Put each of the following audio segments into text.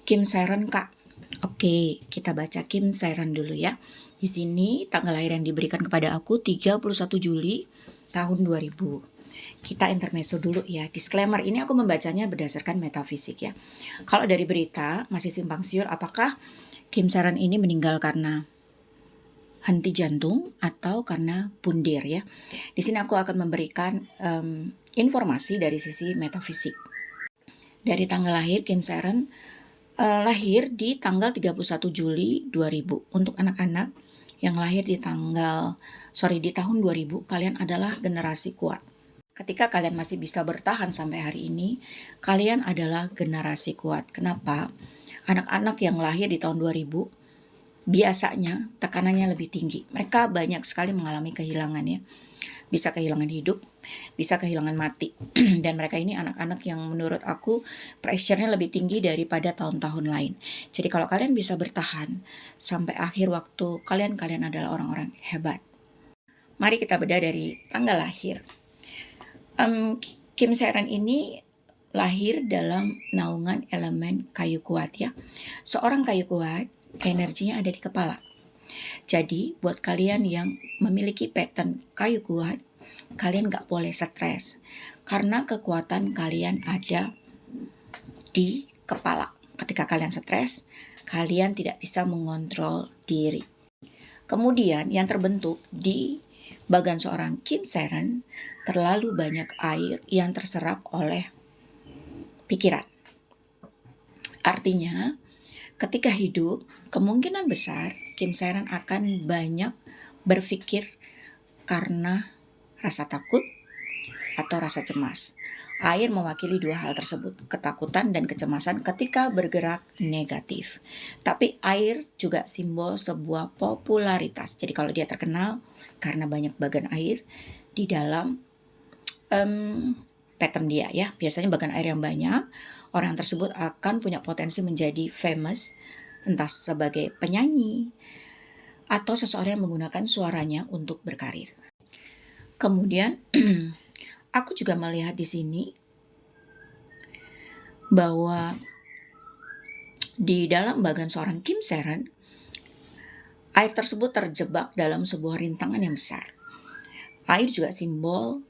Kim Seren, Kak. Oke, kita baca Kim Seren dulu ya. Di sini tanggal lahir yang diberikan kepada aku 31 Juli tahun 2000. Kita intermezzo dulu ya. Disclaimer, ini aku membacanya berdasarkan metafisik ya. Kalau dari berita masih simpang siur apakah Kim Seren ini meninggal karena henti jantung atau karena pundir ya. Di sini aku akan memberikan informasi dari sisi metafisik. Dari tanggal lahir, Kim Seren lahir di tanggal 31 Juli 2000. Untuk anak-anak yang lahir di tahun 2000, kalian adalah generasi kuat. Ketika kalian masih bisa bertahan sampai hari ini, kalian adalah generasi kuat. Kenapa? Anak-anak yang lahir di tahun 2000 biasanya tekanannya lebih tinggi. Mereka banyak sekali mengalami kehilangan ya. Bisa kehilangan hidup, bisa kehilangan mati. Dan mereka ini anak-anak yang menurut aku pressure-nya lebih tinggi daripada tahun-tahun lain. Jadi kalau kalian bisa bertahan sampai akhir waktu, kalian adalah orang-orang hebat. Mari kita bedah dari tanggal lahir. Kim Seren ini lahir dalam naungan elemen kayu kuat ya. Seorang kayu kuat, energinya ada di kepala. Jadi buat kalian yang memiliki pattern kayu kuat, kalian gak boleh stres. Karena kekuatan kalian ada di kepala. Ketika kalian stres, kalian tidak bisa mengontrol diri. Kemudian yang terbentuk di bagan seorang Kim Seren, terlalu banyak air yang terserap oleh pikiran. Artinya, ketika hidup, kemungkinan besar Kim Seren akan banyak berpikir karena rasa takut atau rasa cemas. Air mewakili dua hal tersebut, ketakutan dan kecemasan ketika bergerak negatif. Tapi air juga simbol sebuah popularitas. Jadi kalau dia terkenal karena banyak bagan air di dalam pattern dia ya. Biasanya bagan air yang banyak, orang tersebut akan punya potensi menjadi famous, entah sebagai penyanyi atau seseorang yang menggunakan suaranya untuk berkarir. Kemudian aku juga melihat di sini bahwa di dalam bagan seorang Kim Seren, air tersebut terjebak dalam sebuah rintangan yang besar. Air juga simbol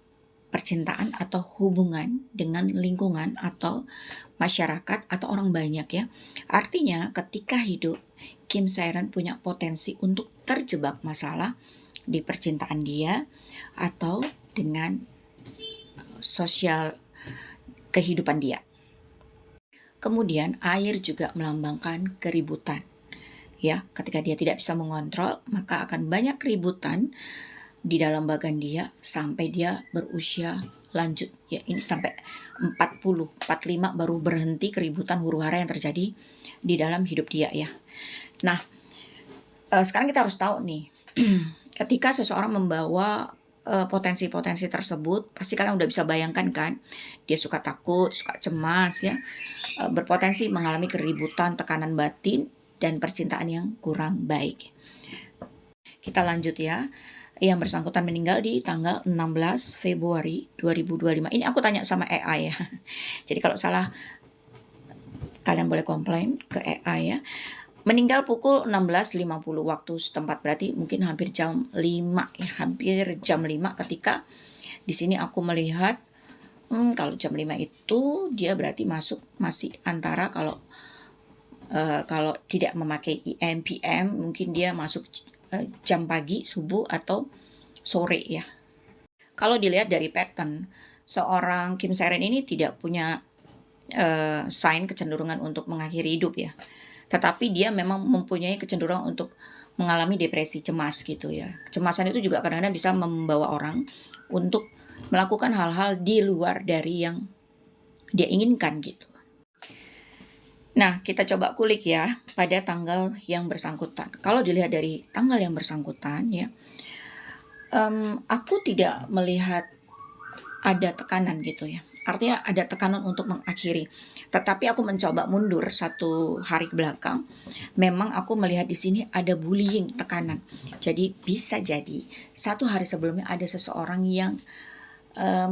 percintaan atau hubungan dengan lingkungan atau masyarakat atau orang banyak ya. Artinya ketika hidup, Kim Seren punya potensi untuk terjebak masalah di percintaan dia atau dengan sosial kehidupan dia. Kemudian air juga melambangkan keributan. Ya, ketika dia tidak bisa mengontrol, maka akan banyak keributan di dalam bagan dia sampai dia berusia lanjut. Ya, ini sampai 40, 45 baru berhenti keributan huru-hara yang terjadi di dalam hidup dia ya. Nah, sekarang kita harus tahu nih, ketika seseorang membawa potensi-potensi tersebut, pasti kalian udah bisa bayangkan kan, dia suka takut, suka cemas ya, berpotensi mengalami keributan, tekanan batin, dan percintaan yang kurang baik. Kita lanjut ya. Yang bersangkutan meninggal di tanggal 16 Februari 2025. Ini aku tanya sama AI ya. Jadi kalau salah, kalian boleh komplain ke AI ya. Meninggal pukul 16.50 waktu setempat, berarti mungkin hampir jam 5 ya, hampir jam 5 ketika di sini aku melihat kalau jam 5 itu dia berarti masih antara kalau tidak memakai AM PM mungkin dia masuk jam pagi, subuh atau sore ya. Kalau dilihat dari pattern, seorang Kim Seren ini tidak punya sign kecenderungan untuk mengakhiri hidup ya. Tetapi dia memang mempunyai kecenderungan untuk mengalami depresi, cemas gitu ya. Kecemasan itu juga kadang-kadang bisa membawa orang untuk melakukan hal-hal di luar dari yang dia inginkan gitu. Nah, kita coba kulik ya pada tanggal yang bersangkutan. Kalau dilihat dari tanggal yang bersangkutan ya, aku tidak melihat ada tekanan gitu ya. Artinya ada tekanan untuk mengakhiri. Tetapi aku mencoba mundur satu hari ke belakang. Memang aku melihat di sini ada bullying, tekanan. Jadi bisa jadi satu hari sebelumnya ada seseorang yang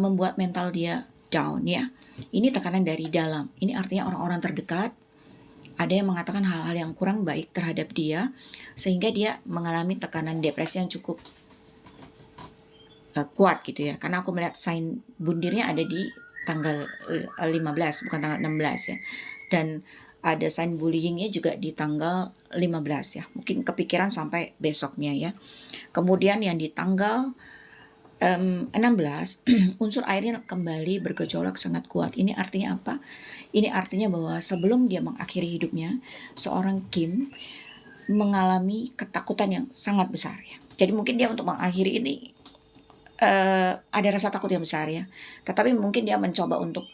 membuat mental dia down ya. Ini tekanan dari dalam. Ini artinya orang-orang terdekat ada yang mengatakan hal-hal yang kurang baik terhadap dia, sehingga dia mengalami tekanan depresi yang cukup kuat gitu ya. Karena aku melihat sign bundirnya ada di tanggal 15, bukan tanggal 16 ya. Dan ada sign bullyingnya juga di tanggal 15 ya. Mungkin kepikiran sampai besoknya ya. Kemudian yang di tanggal 16, unsur airnya kembali bergejolak sangat kuat. Ini artinya apa? Ini artinya bahwa sebelum dia mengakhiri hidupnya, seorang Kim mengalami ketakutan yang sangat besar ya. Jadi mungkin dia untuk mengakhiri ini ada rasa takut yang besar ya. Tetapi mungkin dia mencoba untuk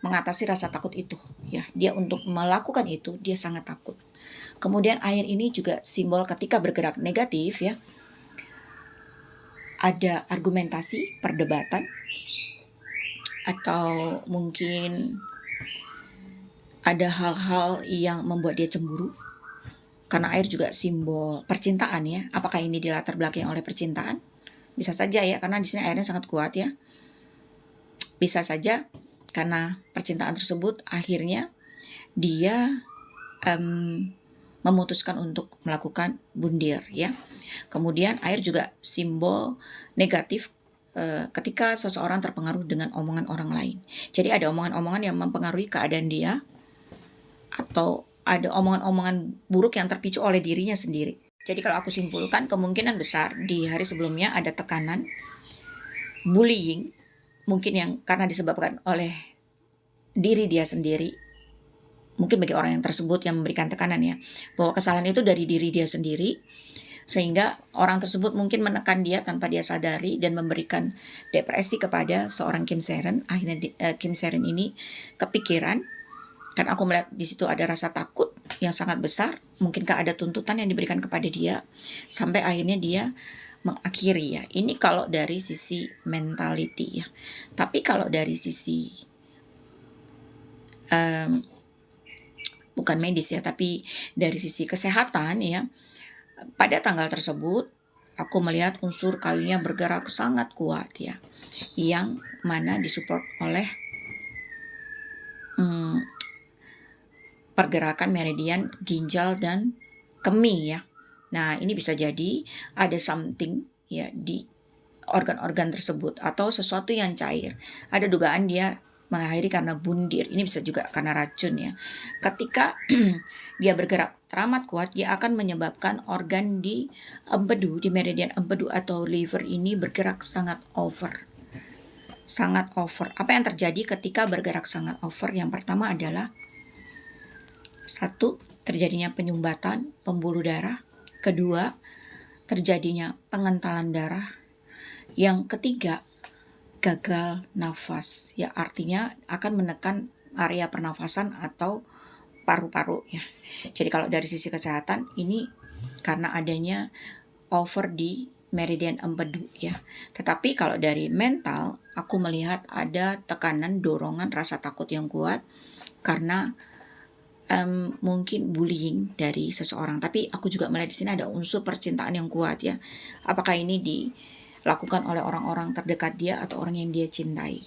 mengatasi rasa takut itu ya. Dia untuk melakukan itu dia sangat takut. Kemudian air ini juga simbol ketika bergerak negatif ya. Ada argumentasi, perdebatan, atau mungkin ada hal-hal yang membuat dia cemburu. Karena air juga simbol percintaan ya. Apakah ini dilatar belakangi oleh percintaan? Bisa saja ya, karena di sini airnya sangat kuat ya. Bisa saja karena percintaan tersebut akhirnya dia memutuskan untuk melakukan bundir ya. Kemudian air juga simbol negatif ketika seseorang terpengaruh dengan omongan orang lain. Jadi ada omongan-omongan yang mempengaruhi keadaan dia, atau ada omongan-omongan buruk yang terpicu oleh dirinya sendiri. Jadi kalau aku simpulkan, kemungkinan besar di hari sebelumnya ada tekanan, bullying, mungkin yang karena disebabkan oleh diri dia sendiri. Mungkin bagi orang yang tersebut yang memberikan tekanan ya, bahwa kesalahan itu dari diri dia sendiri, sehingga orang tersebut mungkin menekan dia tanpa dia sadari dan memberikan depresi kepada seorang Kim Seren. Akhirnya Kim Seren ini kepikiran, kan aku melihat di situ ada rasa takut yang sangat besar. Mungkinkah ada tuntutan yang diberikan kepada dia sampai akhirnya dia mengakhiri ya. Ini kalau dari sisi mentality ya. Tapi kalau dari sisi bukan medis ya, tapi dari sisi kesehatan ya, pada tanggal tersebut aku melihat unsur kayunya bergerak sangat kuat ya, yang mana disupport oleh pergerakan meridian ginjal dan kemih ya. Nah, ini bisa jadi ada something ya di organ-organ tersebut atau sesuatu yang cair. Ada dugaan dia mengakhiri karena bundir. Ini bisa juga karena racun ya. Ketika dia bergerak teramat kuat, dia akan menyebabkan organ di empedu, di meridian empedu atau liver ini bergerak sangat over. Sangat over. Apa yang terjadi ketika bergerak sangat over? Yang pertama adalah satu, terjadinya penyumbatan pembuluh darah. Kedua, terjadinya pengentalan darah. Yang ketiga, gagal nafas. Ya, artinya akan menekan area pernafasan atau paru-paru ya. Jadi kalau dari sisi kesehatan ini karena adanya over di meridian empedu ya. Tetapi kalau dari mental, aku melihat ada tekanan, dorongan, rasa takut yang kuat karena mungkin bullying dari seseorang. Tapi aku juga melihat di sini ada unsur percintaan yang kuat ya. Apakah ini dilakukan oleh orang-orang terdekat dia atau orang yang dia cintai?